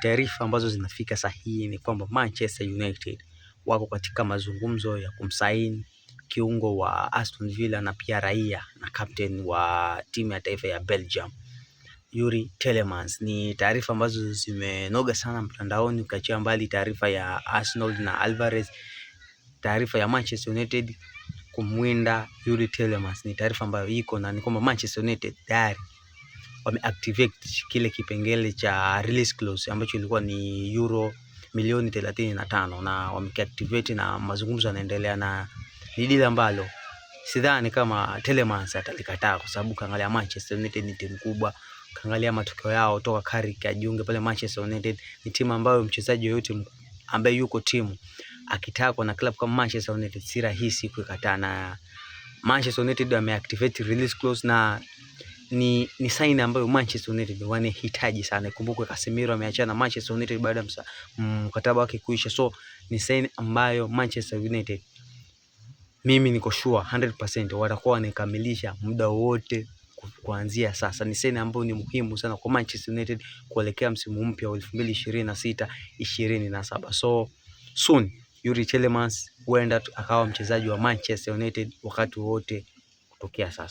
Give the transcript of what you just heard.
Taarifa ambazo zinafika sahihi ni kwamba Manchester United wako katika mazungumzo ya kumsaini kiungo wa Aston Villa na pia raia na captain wa timu ya taifa ya Belgium, Yuri Tielemans. Ni taarifa ambazo zimenoga sana mtandaoni, ukiachia mbali taarifa ya Arsenal na Alvarez. Taarifa ya Manchester United kumwinda Yuri Tielemans ni taarifa ambayo iko, na ni kwamba Manchester United tayari wameactivate kile kipengele cha release clause ambacho ilikuwa ni euro milioni 35 na wameactivate, na mazungumzo yanaendelea, na ni deal ambalo sidhani kama Tielemans atalikataa, kwa sababu kaangalia Manchester United ni timu kubwa, kaangalia matokeo yao toka Carrick ajiunge pale Manchester United. Ni timu ambayo mchezaji yoyote ambaye yuko timu akitakwa na club kama Manchester United si rahisi kukataa, na Manchester United wameactivate release clause, na ni sign ambayo Manchester United wanahitaji sana. Kumbuka Casemiro ameachana na Manchester United baada ya mkataba wake kuisha, so ni sign ambayo Manchester United, mimi niko sure 100% watakuwa wanakamilisha muda wote kuanzia sasa. Ni sign ambayo ni muhimu sana kwa Manchester United kuelekea msimu mpya wa 2026-27. So soon Yuri Tielemans huenda akawa mchezaji wa Manchester United wakati wote kutokea sasa.